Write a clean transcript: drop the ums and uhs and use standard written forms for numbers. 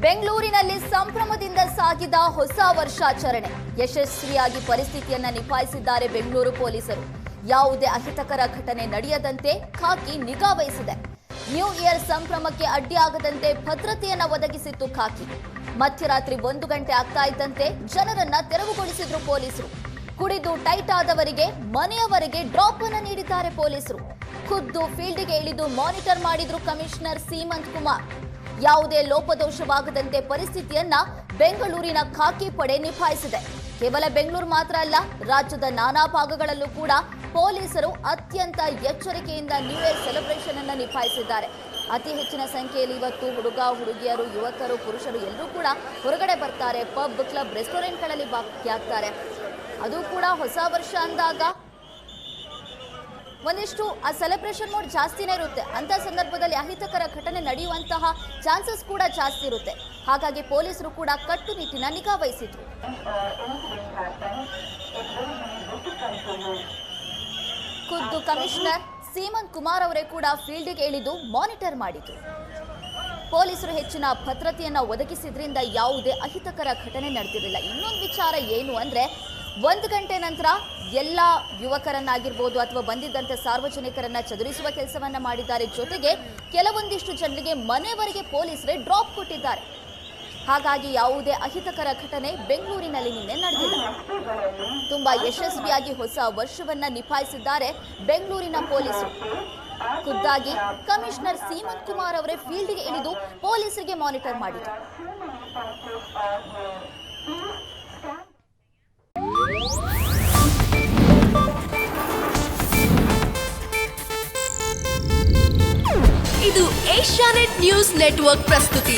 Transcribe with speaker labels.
Speaker 1: ಬೆಂಗಳೂರಿನಲ್ಲಿ ಸಂಭ್ರಮದಿಂದ ಸಾಗಿದ ಹೊಸ ವರ್ಷಾಚರಣೆ ಯಶಸ್ವಿಯಾಗಿ ಪರಿಸ್ಥಿತಿಯನ್ನ ನಿಭಾಯಿಸಿದ್ದಾರೆ ಬೆಂಗಳೂರು ಪೊಲೀಸರು. ಯಾವುದೇ ಅಹಿತಕರ ಘಟನೆ ನಡೆಯದಂತೆ ಖಾಕಿ ನಿಗಾ ವಹಿಸಿದೆ. ನ್ಯೂ ಇಯರ್ ಸಂಭ್ರಮಕ್ಕೆ ಅಡ್ಡಿಯಾಗದಂತೆ ಭದ್ರತೆಯನ್ನ ಒದಗಿಸಿತ್ತು ಖಾಕಿ. ಮಧ್ಯರಾತ್ರಿ 1 ಗಂಟೆ ಆಗ್ತಾ ಇದ್ದಂತೆ ಜನರನ್ನ ತೆರವುಗೊಳಿಸಿದ್ರು ಪೊಲೀಸರು. ಕುಡಿದು ಟೈಟ್ ಆದವರಿಗೆ ಮನೆಯವರೆಗೆ ಡ್ರಾಪ್ ಅನ್ನು ನೀಡಿದ್ದಾರೆ ಪೊಲೀಸರು. ಖುದ್ದು ಫೀಲ್ಡ್ಗೆ ಇಳಿದು ಮಾನಿಟರ್ ಮಾಡಿದ್ರು ಕಮಿಷನರ್ ಸೀಮಂತ್ ಕುಮಾರ್. ಯಾವುದೇ ಲೋಪದೋಷವಾಗದಂತೆ ಪರಿಸ್ಥಿತಿಯನ್ನ ಬೆಂಗಳೂರಿನ ಖಾಕಿ ಪಡೆ ನಿಭಾಯಿಸಿದೆ. ಕೇವಲ ಬೆಂಗಳೂರು ಮಾತ್ರ ಅಲ್ಲ, ರಾಜ್ಯದ ನಾನಾ ಭಾಗಗಳಲ್ಲೂ ಕೂಡ ಪೊಲೀಸರು ಅತ್ಯಂತ ಎಚ್ಚರಿಕೆಯಿಂದ ನ್ಯೂ ಇಯರ್ ಸೆಲೆಬ್ರೇಷನ್ ಅನ್ನು ನಿಭಾಯಿಸಿದ್ದಾರೆ. ಅತಿ ಹೆಚ್ಚಿನ ಸಂಖ್ಯೆಯಲ್ಲಿ ಇವತ್ತು ಹುಡುಗಿಯರು, ಯುವಕರು, ಪುರುಷರು ಎಲ್ಲರೂ ಕೂಡ ಹೊರಗಡೆ ಬರ್ತಾರೆ. ಪಬ್, ಕ್ಲಬ್, ರೆಸ್ಟೋರೆಂಟ್ಗಳಲ್ಲಿ ಭಾಗಿಯಾಗ್ತಾರೆ. ಅದು ಕೂಡ ಹೊಸ ವರ್ಷ ಅಂದಾಗ ಒಂದಿಷ್ಟು ಆ ಸೆಲೆಬ್ರೇಷನ್ ಮೋಡ್ ಜಾಸ್ತಿನೇ ಇರುತ್ತೆ. ಅಂತ ಸಂದರ್ಭದಲ್ಲಿ ಅಹಿತಕರ ಘಟನೆ ನಡೆಯುವಂತಹ ಚಾನ್ಸಸ್ ಕೂಡ ಜಾಸ್ತಿ ಇರುತ್ತೆ. ಹಾಗಾಗಿ ಪೊಲೀಸರು ಕೂಡ ಕಟ್ಟುನಿಟ್ಟಿನ ನಿಗಾ ವಹಿಸಿದ್ರು. ಖುದ್ದು ಕಮಿಷನರ್ ಸೀಮಂತ್ ಕುಮಾರ್ ಅವರೇ ಕೂಡ ಫೀಲ್ಡ್ಗೆ ಇಳಿದು ಮಾನಿಟರ್ ಮಾಡಿದ್ರು. ಪೊಲೀಸರು ಹೆಚ್ಚಿನ ಭದ್ರತೆಯನ್ನ ಒದಗಿಸಿದ್ರಿಂದ ಯಾವುದೇ ಅಹಿತಕರ ಘಟನೆ ನಡೆದಿರಲಿಲ್ಲ. ಇನ್ನೊಂದು ವಿಚಾರ ಏನು ಅಂದ್ರೆ 1 ಗಂಟೆ ನಂತರ ಎಲ್ಲ ಯುವಕರನ್ನಾಗಿರ್ಬೋದು ಅಥವಾ ಬಂದಿದ್ದಂಥ ಸಾರ್ವಜನಿಕರನ್ನ ಚದುರಿಸುವ ಕೆಲಸವನ್ನ ಮಾಡಿದ್ದಾರೆ. ಜೊತೆಗೆ ಕೆಲವೊಂದಿಷ್ಟು ಜನರಿಗೆ ಮನೆಯವರೆಗೆ ಪೊಲೀಸರೇ ಡ್ರಾಪ್ ಕೊಟ್ಟಿದ್ದಾರೆ. ಹಾಗಾಗಿ ಯಾವುದೇ ಅಹಿತಕರ ಘಟನೆ ಬೆಂಗಳೂರಿನಲ್ಲಿ ನಿನ್ನೆ ನಡೆದಿಲ್ಲ. ತುಂಬಾ ಯಶಸ್ವಿಯಾಗಿ ಹೊಸ ವರ್ಷವನ್ನ ನಿಭಾಯಿಸಿದ್ದಾರೆ ಬೆಂಗಳೂರಿನ ಪೊಲೀಸರು. ಖುದ್ದಾಗಿ ಕಮಿಷನರ್ ಸೀಮಂತ್ ಕುಮಾರ್ ಅವರೇ ಫೀಲ್ಡ್ಗೆ ಇಳಿದು ಪೊಲೀಸರಿಗೆ ಮಾನಿಟರ್ ಮಾಡಿದರು.
Speaker 2: ಇದು ಏಷ್ಯಾನೆಟ್ ನ್ಯೂಸ್ ನೆಟ್ವರ್ಕ್ ಪ್ರಸ್ತುತಿ.